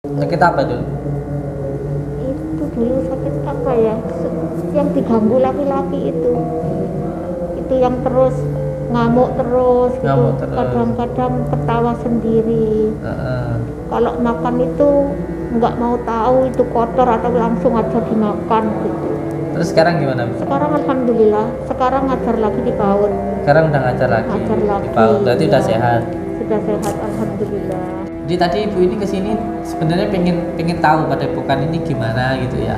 Sakit apa dulu? Itu dulu sakit apa ya, yang diganggu laki-laki itu yang terus ngamuk terus gitu. Ngamuk terus. Kadang-kadang ketawa sendiri. Kalau makan itu nggak mau tahu itu kotor atau langsung aja dimakan gitu. Terus sekarang gimana, Bu? Sekarang alhamdulillah, sekarang ngajar lagi di PAUD. Sekarang udah ngajar lagi. Ngajar lagi. Di PAUD, berarti ya, udah sehat. Sudah sehat alhamdulillah. Jadi tadi Ibu ini kesini sebenarnya pengen tahu Padepokan ini gimana gitu ya.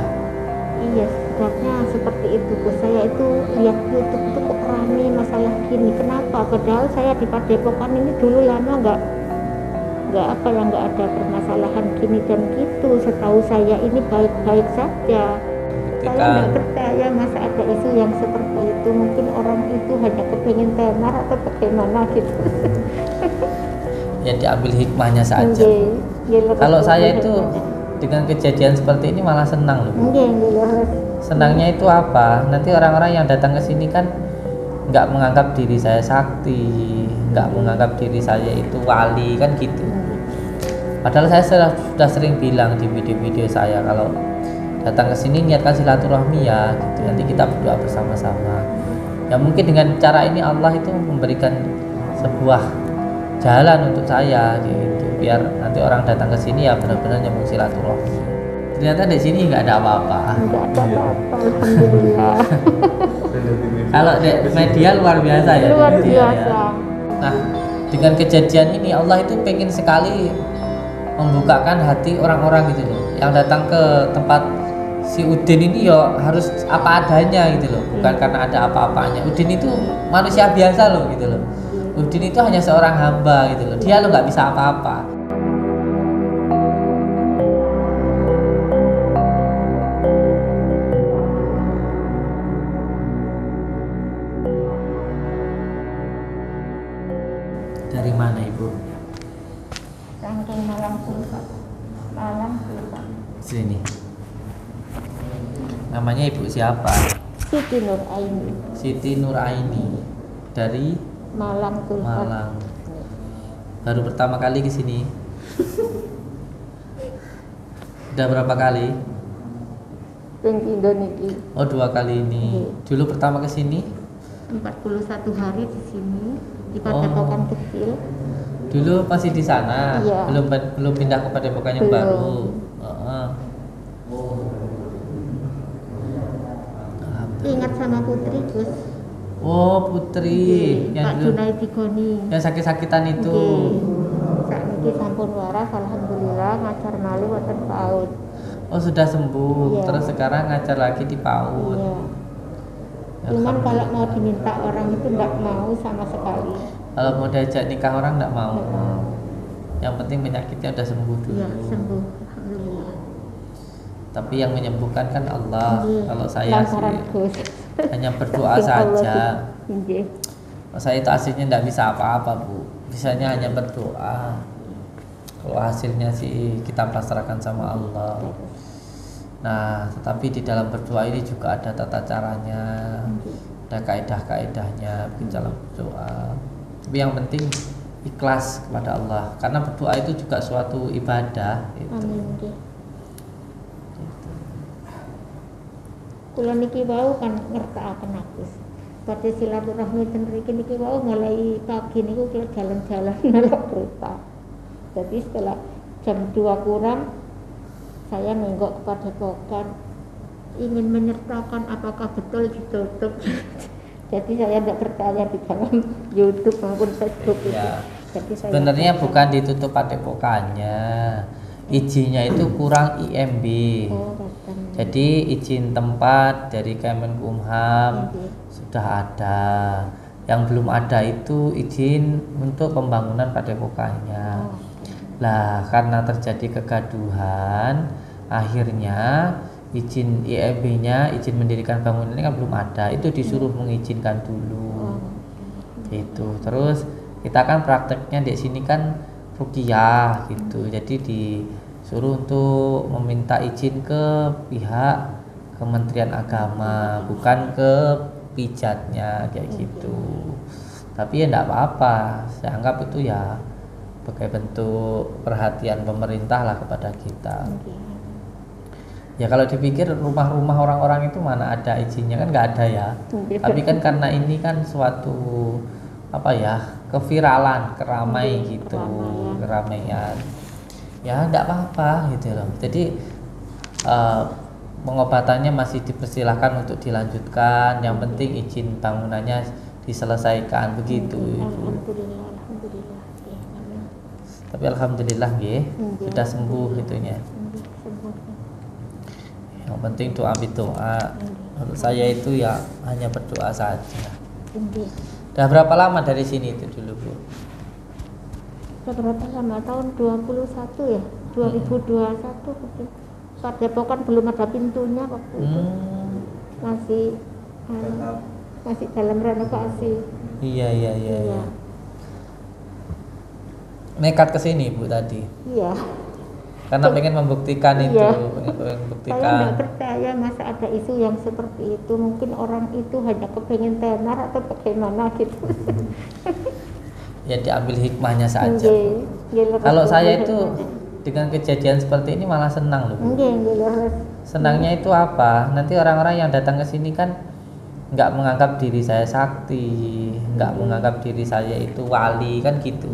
Iya, sebabnya seperti itu. Saya itu lihat YouTube itu kok rame masalah gini. Kenapa? Padahal saya di Padepokan ini dulu lama nggak ada permasalahan gini dan gitu. Setahu saya ini baik-baik saja. Saya nggak percaya masa ada isu yang seperti itu. Mungkin orang itu hanya kepingin tenar atau bagaimana gitu. Ya diambil hikmahnya saja. Kalau saya itu dengan kejadian seperti ini malah senang loh. Senangnya itu apa? Nanti orang-orang yang datang ke sini kan nggak menganggap diri saya sakti, nggak menganggap diri saya itu wali kan gitu. Padahal saya sudah sering bilang di video-video saya kalau datang ke sini niatkan silaturahmi ya, gitu. Nanti kita berdoa bersama-sama. Ya mungkin dengan cara ini Allah itu memberikan sebuah jalan untuk saya gitu, biar nanti orang datang ke sini ya benar-benar nyambung silaturahmi. Ternyata di sini nggak ada apa-apa. Nggak ada apa-apa, alhamdulillah. Kalau di media luar biasa ya. Luar biasa. Ya. Nah, dengan kejadian ini Allah itu pengen sekali membukakan hati orang-orang gitu loh, yang datang ke tempat si Udin ini ya harus apa adanya gitu loh, bukan karena ada apa-apanya. Udin itu manusia biasa loh gitu loh. Udin itu hanya seorang hamba gitu loh, dia lo nggak bisa apa-apa. Dari mana Ibu? Rangkeng Malang Sultan. Malang Sultan. Sini. Namanya Ibu siapa? Siti Nuraini. Siti Nuraini. Dari Malang Sultan. Malang. Baru pertama kali ke sini. Udah berapa kali? Pengkindo niki. Oh, 2 kali ini. Dulu pertama ke sini 41 hari di sini di Padepokan kecil. Dulu masih di sana, Iya. belum pindah ke Padepokan yang Belum. baru. Ingat sama Putri Gus. Oh, Putri yang Pak dulu Junaidi Goni. yang sakit-sakitan itu. Saat ini sampun waras alhamdulillah, ngajar malih wonten PAUD. Oh, sudah sembuh. Iya. Terus sekarang ngajar lagi di PAUD. Iya. Cuman kalau mau diminta orang itu enggak mau sama sekali. Kalau mau diajak nikah orang enggak mau. Nggak mau. Yang penting penyakitnya udah sembuh dulu. Iya, sembuh alhamdulillah. Tapi yang menyembuhkan kan Allah. Iya. Kalau saya sih Lantaran Gus. hanya berdoa Saking Allah saja. sih. Nggih. Kalau saya itu aslinya enggak bisa apa-apa, Bu. Bisanya hanya berdoa. Kalau hasilnya sih kita pasrahkan sama Allah. Nah, tetapi di dalam berdoa ini juga ada tata caranya, ada kaidah-kaidahnya dalam berdoa. Tapi yang penting ikhlas kepada Allah, karena berdoa itu juga suatu ibadah. Itu. Amin nggih. Kula niki wau kan ngertakaken Agus. Badhe silaturahmi ten mriki niki wau mulai pagi niku kula jalan-jalan melok kereta. Jadi setelah jam 2 kurang saya nenggok kepada Padepokan, ingin menyertakan apakah betul ditutup. Jadi saya tidak percaya di dalam YouTube maupun Facebook itu. Ya. Jadi saya Sebenarnya bukan ditutup Padepokannya, izinnya itu kurang IMB. Jadi izin tempat dari Kemenkumham sudah ada. Yang belum ada itu izin untuk pembangunan Padepokannya. Lah, karena terjadi kegaduhan, akhirnya izin IEB-nya, izin mendirikan bangunan ini kan belum ada. Itu disuruh mengizinkan dulu. Gitu. Terus kita kan prakteknya di sini kan ruqyah gitu. Jadi disuruh untuk meminta izin ke pihak Kementerian Agama, bukan ke pijatnya kayak gitu. Tapi ya enggak apa-apa. Saya anggap itu ya sebagai bentuk perhatian pemerintah lah kepada kita. Ya kalau dipikir rumah-rumah orang-orang itu mana ada izinnya, kan nggak ada ya. Tapi kan karena ini kan suatu apa ya, keviralan, keramaian. Ya enggak apa-apa gitu loh. Jadi pengobatannya masih dipersilahkan untuk dilanjutkan. Yang penting izin bangunannya diselesaikan begitu. Alhamdulillah. Tapi alhamdulillah nggih, sudah sembuh itunya. Yang penting doa doa. Menurut saya itu ya hanya berdoa saja. Udah berapa lama dari sini itu dulu, Bu? Sudah berapa lama? Tahun 21 ya? 2021 Padepokan belum ada pintunya waktu itu. Masih dalam renovasi. Iya. Nekat ke sini, Bu, tadi. Iya. Karena pengen membuktikan itu, pengen Saya membuktikan. nggak percaya masa ada isu yang seperti itu. Mungkin orang itu hanya kepengen tenar atau bagaimana gitu. Ya diambil hikmahnya saja. Kalau saya itu dengan kejadian seperti ini malah senang loh, Bu. Senangnya itu apa? Nanti orang-orang yang datang ke sini kan nggak menganggap diri saya sakti, nggak menganggap diri saya itu wali, kan gitu.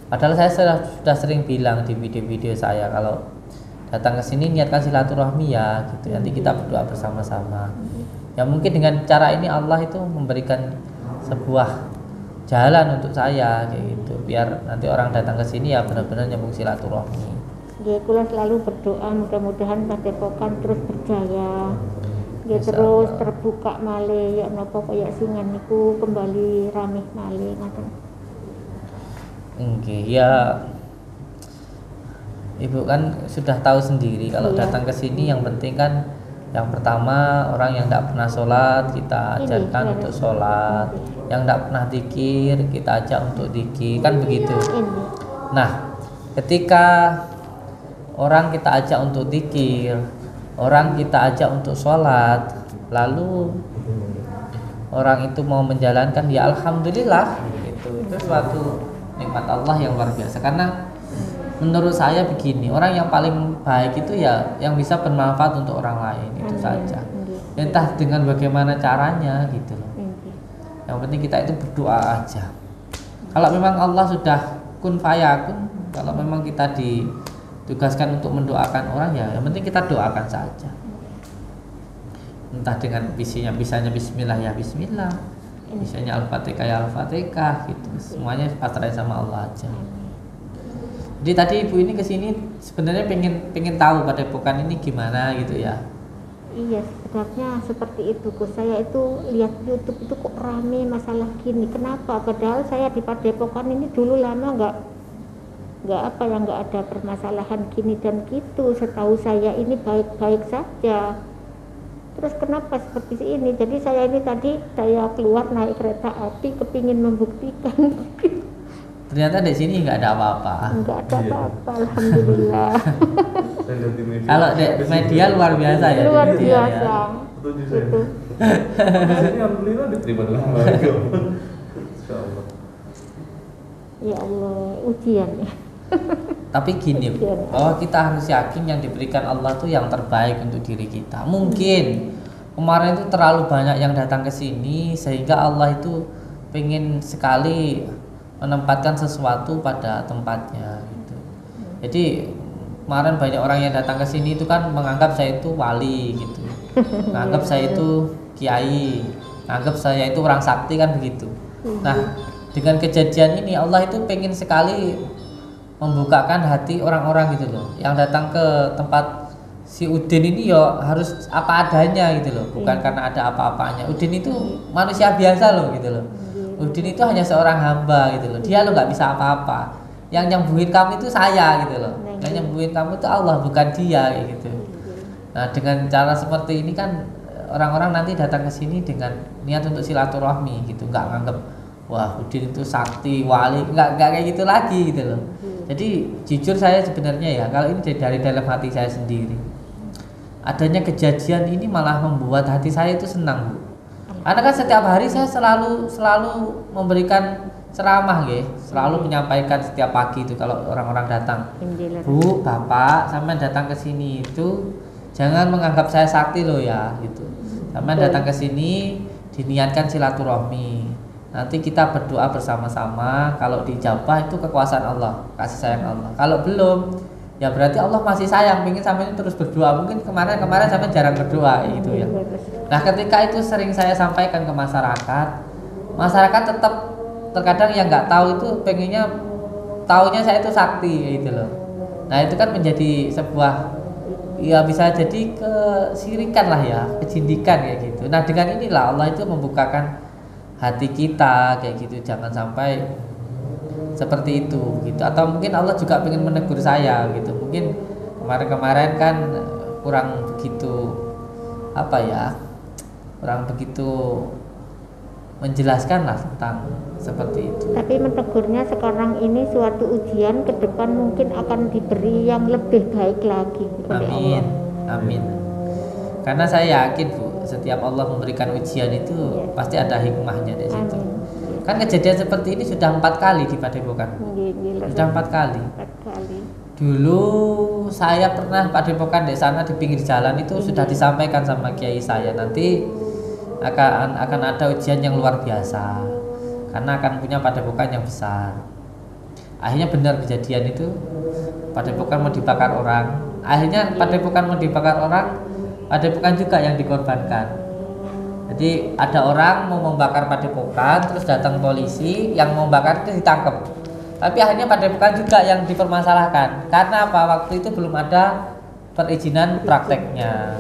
Padahal saya sudah sering bilang di video-video saya, kalau datang ke sini niatkan silaturahmi ya gitu. Nanti kita berdoa bersama-sama. Ya mungkin dengan cara ini Allah itu memberikan sebuah jalan untuk saya kayak gitu. Biar nanti orang datang ke sini ya benar-benar nyambung silaturahmi. Dia selalu berdoa mudah-mudahan Padepokan terus berjaya. Dia terus terbuka malih ya napa kaya singan niku kembali ramih malih ngoten. Ya Ibu kan sudah tahu sendiri kalau datang ke sini yang penting kan yang pertama orang yang tidak pernah sholat kita ajarkan untuk sholat, yang tidak pernah dzikir kita ajak untuk dzikir, kan begitu. Nah ketika orang kita ajak untuk dzikir, orang kita ajak untuk sholat, lalu orang itu mau menjalankan, ya alhamdulillah itu suatu nikmat Allah yang luar biasa. Karena menurut saya begini, orang yang paling baik itu ya yang bisa bermanfaat untuk orang lain, itu saja. Entah dengan bagaimana caranya gitu loh. Yang penting kita itu berdoa aja. Kalau memang Allah sudah kun fayakun, kalau memang kita ditugaskan untuk mendoakan orang ya yang penting kita doakan saja. Entah dengan bisanya bismillah ya bismillah, misalnya Al-Fatihah ya Al-Fatihah gitu. Semuanya pasrah sama Allah aja. Jadi tadi Ibu ini kesini sebenarnya pengen tahu Padepokan ini gimana gitu ya. Iya, sebenarnya seperti itu. Saya itu lihat YouTube itu kok rame masalah gini. Kenapa? Padahal saya di Padepokan ini dulu lama nggak ada permasalahan gini dan gitu. Setahu saya ini baik-baik saja. Terus kenapa seperti ini? Jadi saya ini tadi saya keluar naik kereta api kepingin membuktikan. Ternyata di sini nggak ada apa-apa. Nggak ada apa-apa, alhamdulillah. Kalau di media luar biasa ya. Luar gitu biasa. Ya. Gitu. Ini alhamdulillah diterima dengan baik. Insyaallah. Ya Allah, ujian ya. Tapi gini, bahwa kita harus yakin yang diberikan Allah tuh yang terbaik untuk diri kita. Mungkin kemarin itu terlalu banyak yang datang ke sini sehingga Allah itu pengen sekali menempatkan sesuatu pada tempatnya gitu. Jadi kemarin banyak orang yang datang ke sini itu kan menganggap saya itu wali gitu. Menganggap saya itu kiai, menganggap saya itu orang sakti, kan begitu. Nah, dengan kejadian ini Allah itu pengen sekali membukakan hati orang-orang gitu loh, yang datang ke tempat si Udin ini ya harus apa adanya gitu loh, bukan karena ada apa-apanya. Udin itu manusia biasa loh gitu loh. Udin itu hanya seorang hamba gitu loh, dia lo nggak bisa apa-apa. Yang nyembuhin kamu itu saya gitu loh, yang nyembuhin kamu itu Allah, bukan dia gitu. Nah dengan cara seperti ini kan orang-orang nanti datang ke sini dengan niat untuk silaturahmi gitu, nggak nganggep wah Udin itu sakti wali, nggak kayak gitu lagi gitu loh. Jadi jujur saya sebenarnya ya, kalau ini dari dalam hati saya sendiri, adanya kejadian ini malah membuat hati saya itu senang, Bu. Karena kan setiap hari saya selalu memberikan ceramah nggih, selalu menyampaikan setiap pagi itu kalau orang-orang datang. Bu, Bapak, sampean datang ke sini itu jangan menganggap saya sakti loh ya gitu. Sampean datang ke sini diniatkan silaturahmi. Nanti kita berdoa bersama-sama, kalau dijabah itu kekuasaan Allah, kasih sayang Allah. Kalau belum, ya berarti Allah masih sayang, ingin sampai terus berdoa. Mungkin kemarin sampai jarang berdoa gitu ya. Nah, ketika itu sering saya sampaikan ke masyarakat tetap terkadang yang nggak tahu itu pengennya taunya saya itu sakti gitu loh. Nah, itu kan menjadi sebuah, ya bisa jadi kesirikan lah ya, kecindikan kayak gitu. Nah, dengan inilah Allah itu membukakan hati kita kayak gitu, jangan sampai seperti itu gitu. Atau mungkin Allah juga ingin menegur saya gitu, mungkin kemarin kan kurang begitu kurang begitu menjelaskan lah tentang seperti itu. Tapi menegurnya sekarang ini suatu ujian, ke depan mungkin akan diberi yang lebih baik lagi oleh Amin. Allah. Amin. Karena saya yakin Bu, setiap Allah memberikan ujian itu pasti ada hikmahnya di situ. Amin. Kan kejadian seperti ini sudah 4 kali di Padepokan. Sudah 4 kali. 4 kali. Dulu saya pernah Padepokan di sana di pinggir jalan itu sudah disampaikan sama kiai saya, nanti akan ada ujian yang luar biasa. Karena akan punya Padepokan yang besar. Akhirnya benar kejadian itu, Padepokan mau dibakar orang. Akhirnya Padepokan mau dibakar orang, Padepokan juga yang dikorbankan. Jadi ada orang mau membakar Padepokan, terus datang polisi, yang mau membakar itu ditangkap. Tapi akhirnya Padepokan juga yang dipermasalahkan. Karena apa? Waktu itu belum ada perizinan prakteknya.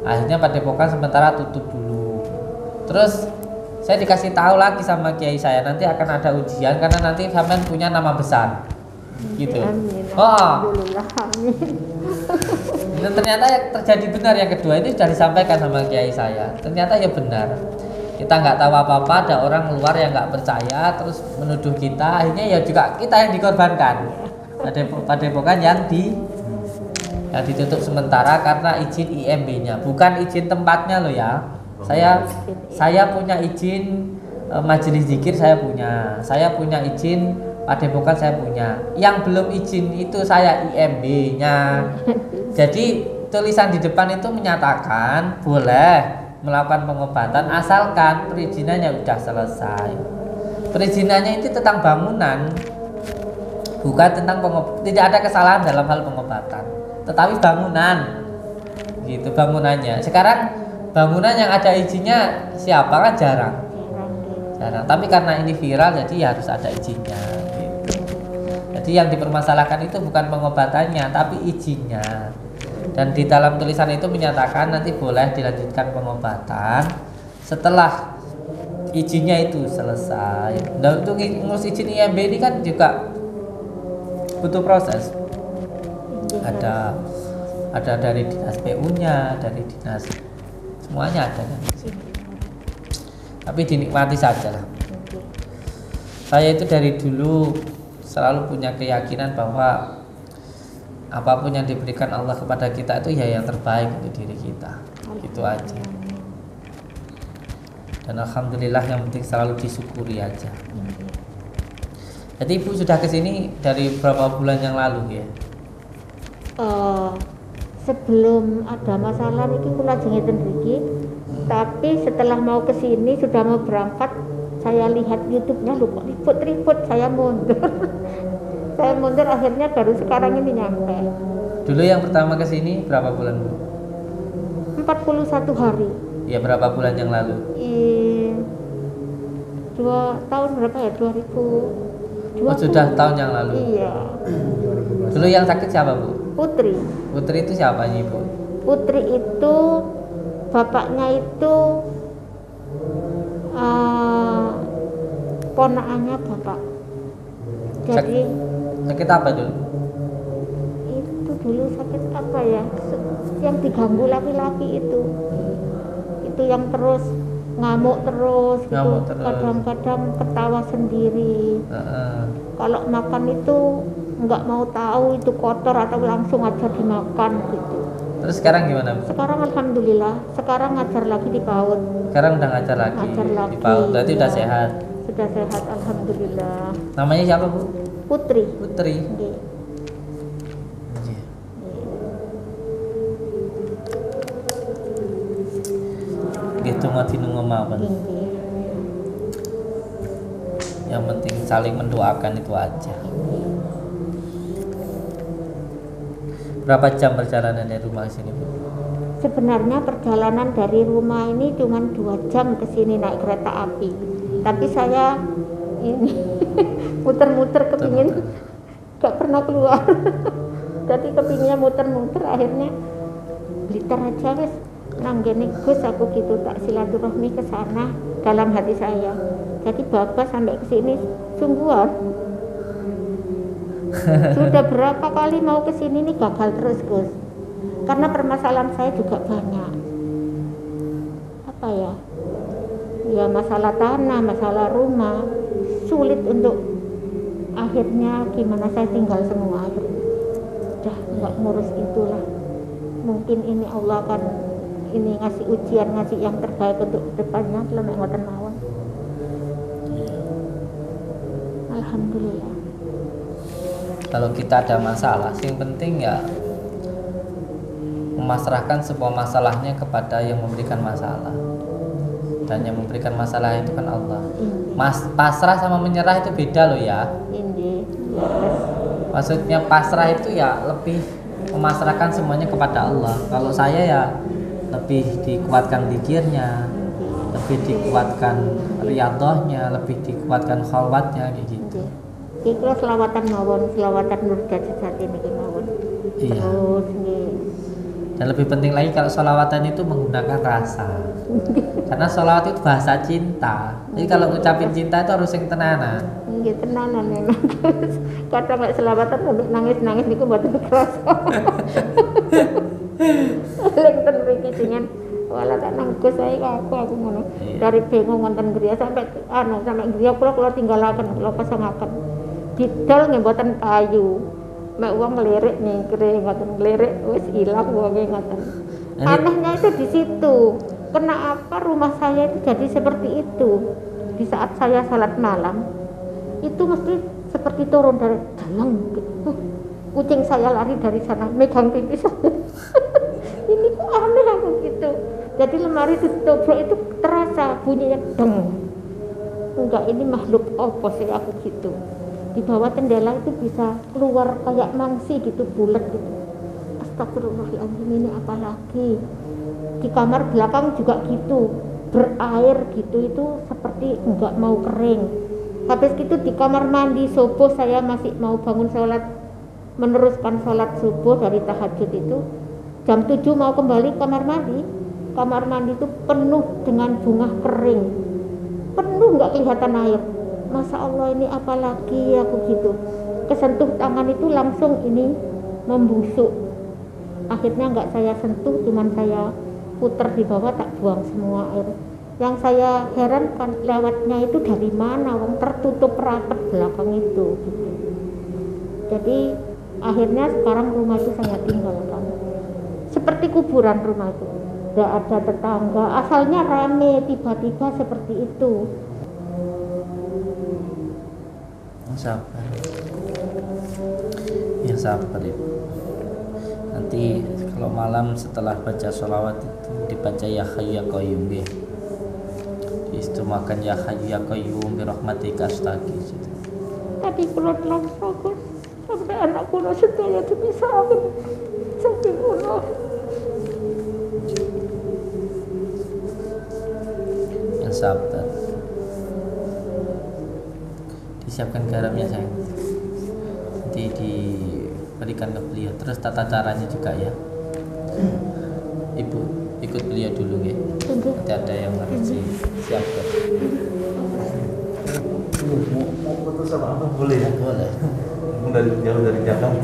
Akhirnya Padepokan sementara tutup dulu. Terus saya dikasih tahu lagi sama kiai saya, nanti akan ada ujian karena nanti sampean punya nama besar. Gitu. Alhamdulillah. Dan ternyata yang terjadi benar, yang kedua ini sudah disampaikan sama kiai saya. Ternyata ya benar. Kita nggak tahu apa-apa, ada orang luar yang nggak percaya terus menuduh kita, akhirnya ya juga kita yang dikorbankan. Padepokan yang ditutup sementara karena izin IMB-nya, bukan izin tempatnya loh ya. Saya punya izin majelis zikir, saya punya izin Padepokan, saya punya. Yang belum izin itu saya IMB-nya. Jadi tulisan di depan itu menyatakan boleh melakukan pengobatan asalkan perizinannya sudah selesai. Perizinannya itu tentang bangunan, bukan tentang pengobatan. Tidak ada kesalahan dalam hal pengobatan, tetapi bangunan, gitu bangunannya. Sekarang bangunan yang ada izinnya siapa kan jarang. Tapi karena ini viral jadi ya harus ada izinnya. Gitu. Jadi yang dipermasalahkan itu bukan pengobatannya, tapi izinnya. Dan di dalam tulisan itu menyatakan nanti boleh dilanjutkan pengobatan setelah izinnya itu selesai. Nah, untuk ngurus izin IMB ini kan juga butuh proses. Ada dari dinas PU-nya, dari dinas, semuanya ada. Tapi dinikmati saja lah. Saya itu dari dulu selalu punya keyakinan bahwa apapun yang diberikan Allah kepada kita itu ya yang terbaik untuk diri kita. Itu aja. Dan alhamdulillah yang penting selalu disyukuri aja. Jadi Ibu sudah kesini dari berapa bulan yang lalu ya? Sebelum ada masalah ini kula ngeten mriki, tapi setelah mau kesini sudah mau berangkat, saya lihat YouTube-nya lho kok ribut-ribut, saya mundur. Saya mundur, akhirnya baru sekarang ini nyampe. Dulu yang pertama ke sini berapa bulan, Bu? 41 hari. Ya, berapa bulan yang lalu? 2 tahun berapa ya? 2020. Oh, sudah tahun yang lalu. Iya. Dulu yang sakit siapa, Bu? Putri. Putri itu siapa nih, Bu? Putri itu bapaknya itu ponakannya bapak. Jadi sakit apa dulu? Itu dulu sakit apa ya? Yang diganggu laki-laki itu yang terus ngamuk terus gitu. Kadang-kadang ketawa sendiri. Kalau makan itu nggak mau tahu itu kotor atau langsung aja dimakan gitu. Terus sekarang gimana, Bu? Sekarang alhamdulillah, sekarang ngajar lagi di PAUD. Sekarang udah ngajar lagi. Di PAUD, berarti ya. udah sehat. sudah sehat alhamdulillah. Namanya siapa, Bu? Putri. Putri. Nggih. Gitu ngadinu mawon. Nggih. Yang penting saling mendoakan itu aja. Berapa jam perjalanan dari rumah ke sini, Bu? Sebenarnya perjalanan dari rumah ini cuma 2 jam ke sini naik kereta api. Tapi saya ini muter-muter kepingin gak pernah keluar. Jadi kepinginnya muter-muter, akhirnya Blitar aja wes nanggene Gus, aku gitu tak silaturahmi ke sana dalam hati saya. Jadi Bapak sampai ke sini sungguhan. Sudah berapa kali mau ke sini nih gagal terus, Gus. Karena permasalahan saya juga banyak. Apa ya? Ya masalah tanah, masalah rumah. Sulit untuk akhirnya gimana saya tinggal semua. Udah nggak ngurus itulah. Mungkin ini Allah akan ini ngasih ujian, ngasih yang terbaik untuk depannya. Lemek ngoten mawon. Alhamdulillah. Kalau kita ada masalah, yang penting ya memasrahkan sebuah masalahnya kepada yang memberikan masalah. Dan yang memberikan masalah itu kan Allah. Pasrah sama menyerah itu beda loh ya. Ini Maksudnya pasrah itu ya lebih memasrahkan semuanya kepada Allah. Kalau saya ya lebih dikuatkan zikirnya, lebih dikuatkan riyadhahnya, lebih dikuatkan khalwatnya kayak gitu. Ikhlas selawatan mawon, selawatan nur jati niki mawon. Iya. Terus nggih. Dan lebih penting lagi kalau sholawatan itu menggunakan rasa. Karena sholawat itu bahasa cinta. Jadi kalau ngucapin cinta itu harus yang tenanan. Nggih tenanan memang. Kadang lek selawatan sampai nangis-nangis niku mboten kerasa. Lek ten mriki dengan wala tak nanggus saya aku ngono. Dari bingung wonten griya sampai sampai griya kula tinggalaken, kula pasangaken. Didol nggih mboten payu. Mek wong ngelirik nyingkre ngoten ngelirik wis ilang wonge ngoten. Anehnya itu di situ. Kenapa rumah saya itu jadi seperti itu? Di saat saya salat malam itu mesti seperti turun dari dalam. Kucing saya lari dari sana megang pipi saya. Ini kok aneh aku gitu. Jadi lemari ditutup itu terasa bunyinya deng. Enggak, ini makhluk apa sih aku gitu. Di bawah tendela itu bisa keluar kayak mangsi gitu, bulat gitu. Astagfirullahaladzim, ini apa lagi? Di kamar belakang juga gitu, berair gitu, itu seperti enggak mau kering. Habis itu di kamar mandi subuh saya masih mau bangun sholat, meneruskan sholat subuh dari tahajud itu. Jam 7 mau kembali kamar mandi itu penuh dengan bunga kering, penuh nggak kelihatan air. Masya Allah, ini apa lagi aku gitu. Kesentuh tangan itu langsung ini membusuk. Akhirnya nggak saya sentuh, cuman saya puter di bawah, tak buang semua air. Yang saya heran kan lewatnya itu dari mana, wong tertutup rapat belakang itu gitu. Jadi akhirnya sekarang rumah itu saya tinggalkan seperti kuburan rumah itu, nggak ada tetangga, asalnya rame, tiba-tiba seperti itu. Sabar. Ya sabar Ibu. Nanti kalau malam setelah baca sholawat itu dibaca ya hayyu ya qayyum ya. Itu makan ya hayyu ya qayyum bi rahmatika astaghfir. Tapi kalau telah fokus sampai anak kuno sedaya dipisahkan sampai kuno. Yang sabar. Disiapkan garamnya sayang, nanti diberikan ke beliau. Terus tata caranya juga ya, Ibu ikut beliau dulu ya. Nanti ada yang harus disiapkan. Mau foto sama apa boleh ya? Boleh. Jauh dari Jakarta.